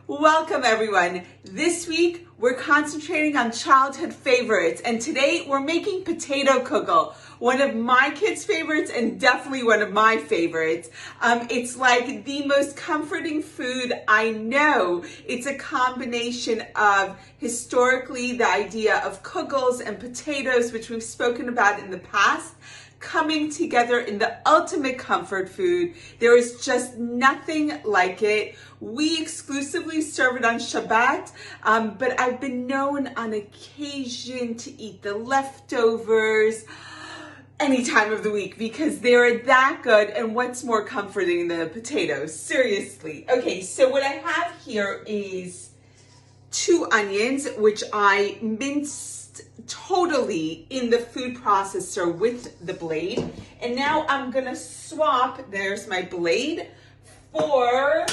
Welcome everyone. This week we're concentrating on childhood favorites, and today we're making potato kugel, one of my kids' favorites and definitely one of my favorites. It's like the most comforting food I know. It's a combination of historically the idea of kugels and potatoes, which we've spoken about in the past, coming together in the ultimate comfort food. There is just nothing like it. We exclusively serve it on Shabbat, but I've been known on occasion to eat the leftovers any time of the week because they're that good. And what's more comforting than the potatoes? Seriously. Okay, so what I have here is 2 onions, which I minced totally in the food processor with the blade. And now I'm gonna swap, there's my blade, for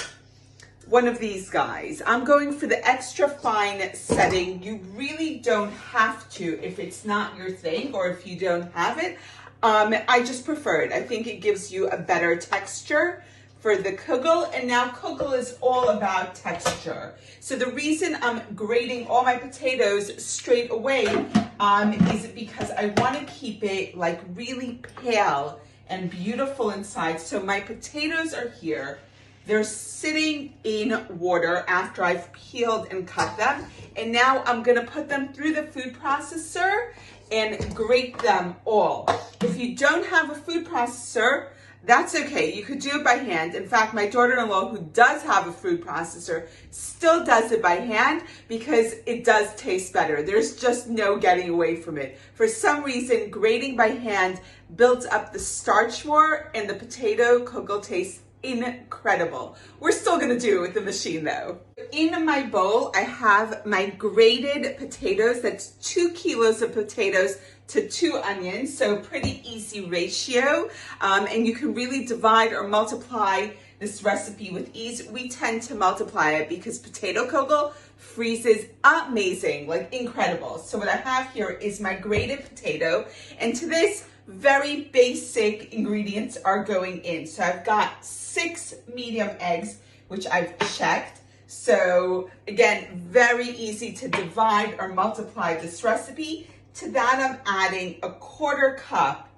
one of these guys. I'm going for the extra fine setting. You really don't have to if it's not your thing or if you don't have it. I just prefer it. I think it gives you a better texture for the kugel, and now kugel is all about texture. So the reason I'm grating all my potatoes straight away is because I want to keep it like really pale and beautiful inside. So my potatoes are here. They're sitting in water after I've peeled and cut them. And now I'm gonna put them through the food processor and grate them all. If you don't have a food processor, that's okay. You could do it by hand. In fact, my daughter-in-law, who does have a food processor, still does it by hand because it does taste better. There's just no getting away from it. For some reason, grating by hand builds up the starch more, and the potato kugel tastes incredible. We're still gonna do it with the machine though. In my bowl, I have my grated potatoes. That's 2 kilos of potatoes to 2 onions, so pretty easy ratio. And you can really divide or multiply this recipe with ease. We tend to multiply it because potato kugel freezes amazing, like incredible. So what I have here is my grated potato, and to this, very basic ingredients are going in. So I've got 6 medium eggs, which I've checked. So again, very easy to divide or multiply this recipe. To that, I'm adding a 1/4 cup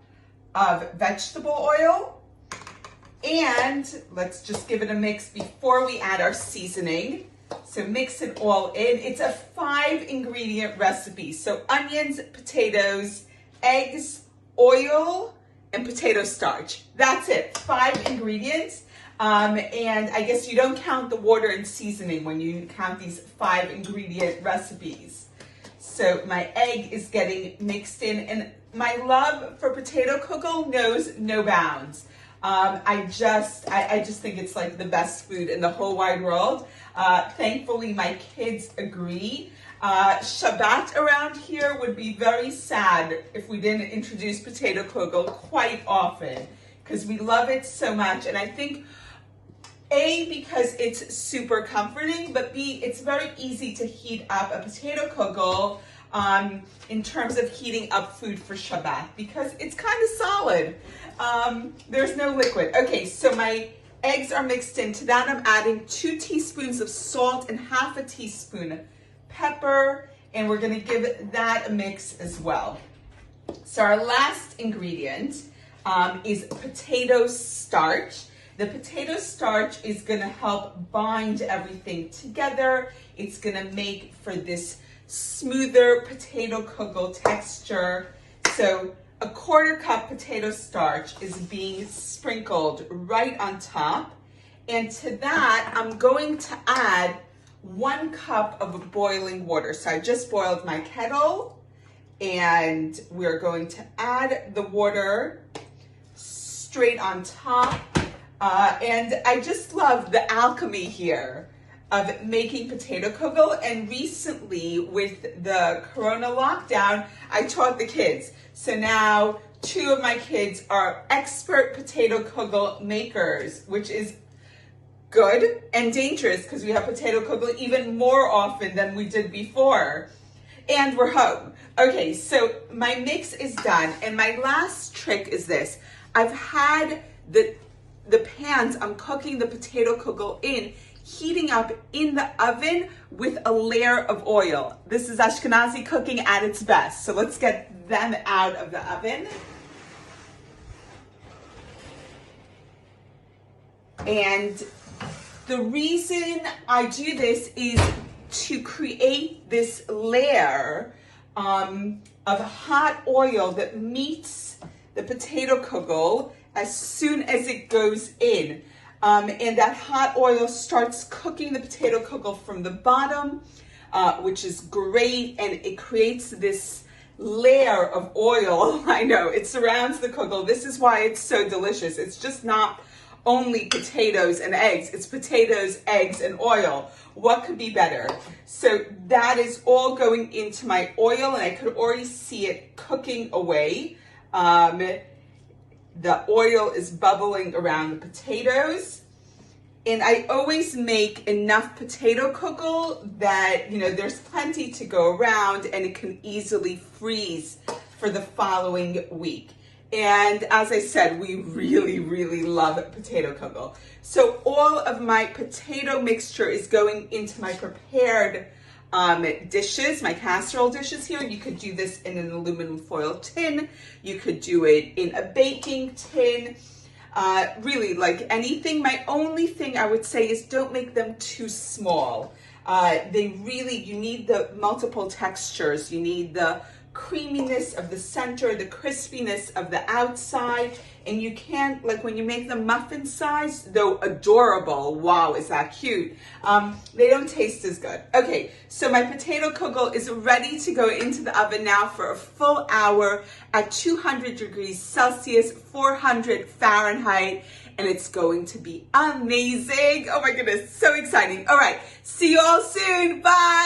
of vegetable oil. And let's just give it a mix before we add our seasoning. So mix it all in. It's a 5 ingredient recipe. So onions, potatoes, eggs, oil, and potato starch. That's it, 5 ingredients. And I guess you don't count the water and seasoning when you count these 5 ingredient recipes. So my egg is getting mixed in, and my love for potato kugel knows no bounds. I just think it's like the best food in the whole wide world. Thankfully, my kids agree. Shabbat around here would be very sad if we didn't introduce potato kugel quite often because we love it so much. And I think A, because it's super comforting, but B, it's very easy to heat up a potato kugel in terms of heating up food for Shabbat because it's kind of solid. There's no liquid. Okay, so my eggs are mixed in. To that, I'm adding 2 teaspoons of salt and 1/2 teaspoon pepper, and we're gonna give that a mix as well. So our last ingredient is potato starch. The potato starch is gonna help bind everything together. It's gonna make for this smoother potato kugel texture. So a 1/4 cup potato starch is being sprinkled right on top. And to that, I'm going to add 1 cup of boiling water. So I just boiled my kettle, and we're going to add the water straight on top. And I just love the alchemy here of making potato kugel. And recently with the Corona lockdown, I taught the kids. So now 2 of my kids are expert potato kugel makers, which is good and dangerous because we have potato kugel even more often than we did before. And we're home. Okay, so my mix is done. And my last trick is this. I've had the pans I'm cooking the potato kugel in heating up in the oven with a layer of oil. This is Ashkenazi cooking at its best. So let's get them out of the oven. And the reason I do this is to create this layer of hot oil that meets the potato kugel as soon as it goes in. And that hot oil starts cooking the potato kugel from the bottom, which is great, and it creates this layer of oil. I know, it surrounds the kugel. This is why it's so delicious. It's just not only potatoes and eggs, it's potatoes, eggs, and oil. What could be better? So that is all going into my oil, and I could already see it cooking away. The oil is bubbling around the potatoes. And I always make enough potato kugel that, there's plenty to go around and it can easily freeze for the following week. And as I said, we really, really love potato kugel. So all of my potato mixture is going into my prepared dishes, my casserole dishes here. You could do this in an aluminum foil tin. You could do it in a baking tin. Really, like anything. My only thing I would say is don't make them too small. You need the multiple textures. You need the creaminess of the center, the crispiness of the outside, and you can't, like when you make them muffin size, though adorable, wow, is that cute, they don't taste as good. Okay, so my potato kugel is ready to go into the oven now for a full hour at 200 degrees Celsius, 400 Fahrenheit, and it's going to be amazing. Oh my goodness, so exciting. All right, see you all soon, bye.